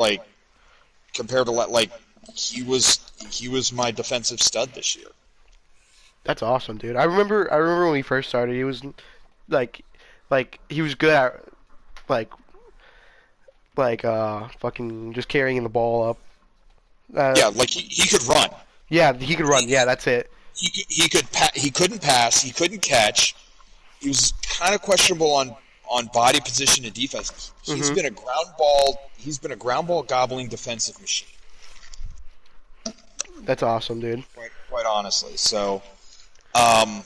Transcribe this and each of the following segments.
Like compared to like he was my defensive stud this year. That's awesome, dude. I remember when he first started, he was like, he was good at like fucking just carrying the ball up. Uh, Yeah, like he could run. yeah, he could run. Yeah, that's it. He couldn't pass. He couldn't catch. He was kind of questionable on body position and defense. Mhm. He's been a ground ball gobbling defensive machine. That's awesome, dude. Quite honestly. So, um,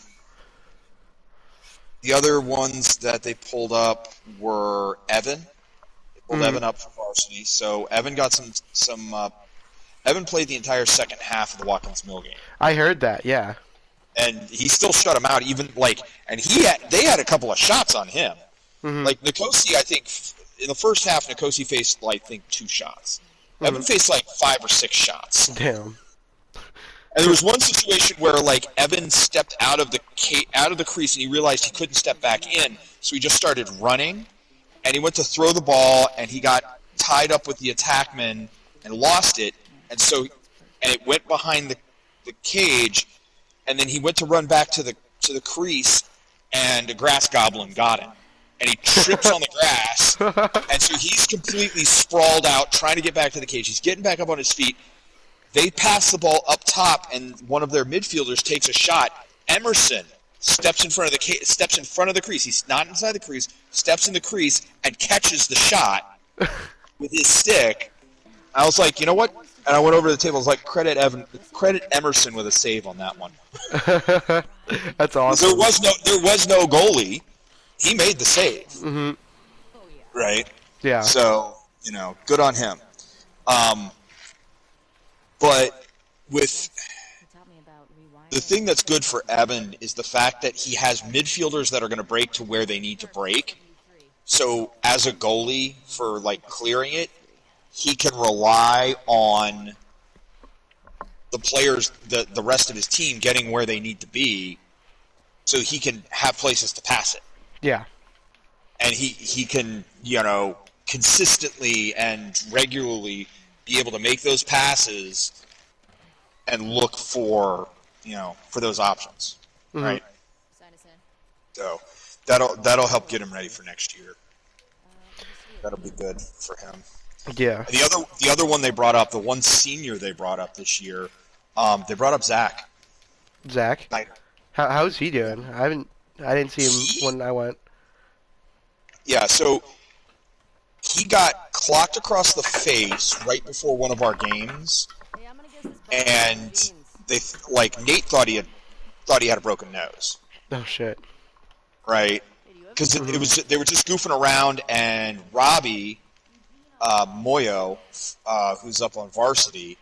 the other ones that they pulled up were Evan. They pulled Mhm. Evan up from varsity. So Evan got some. Evan played the entire second half of the Watkins Mill game, I heard that. Yeah. and he still shut him out. Even like, and they had a couple of shots on him. Mhm. Like Nkosi, I think in the first half, Nkosi faced like I think 2 shots. Evan Mhm. faced like 5 or 6 shots. Damn. And there was one situation where like Evan stepped out of the crease and he realized he couldn't step back in, so he just started running, and he went to throw the ball and he got tied up with the attackman and lost it, and it went behind the cage, and then he went to run back to the crease, and a grass goblin got him, and he trips on the grass, and so he's completely sprawled out trying to get back to the cage. He's getting back up on his feet. They pass the ball up top, and one of their midfielders takes a shot. Emerson steps in front of the crease. He's not inside the crease. Steps in the crease and catches the shot with his stick. I was like, you know what? And I went over to the table. I was like, credit Emerson with a save on that one. That's 'Cause awesome. there was no goalie. He made the save, Mhm. right? Yeah. So good on him. But with the thing that's good for Evan is the fact that he has midfielders that are going to break to where they need to break. So as a goalie for like clearing it, he can rely on the players, the rest of his team getting where they need to be, so he can have places to pass it, Yeah. and he can consistently and regularly be able to make those passes and look for those options, Mhm. right? So that'll help get him ready for next year. That'll be good for him. Yeah. And the other one they brought up, the one senior they brought up this year, they brought up Zach. Zach, Like how's he doing? I didn't see him he, when I went. yeah, so he got clocked across the face right before one of our games, and Nate thought he had a broken nose, Oh shit. right? Because Mhm. they were just goofing around, and Robbie Moyo, who's up on varsity,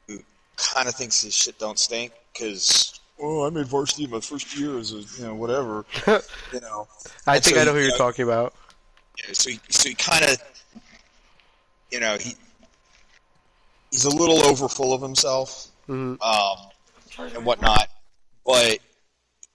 who kind of thinks his shit don't stink because I made varsity my first year as a whatever, you know, I and so think I know who you're talking about. he kind of he's a little over full of himself Mhm. and whatnot, but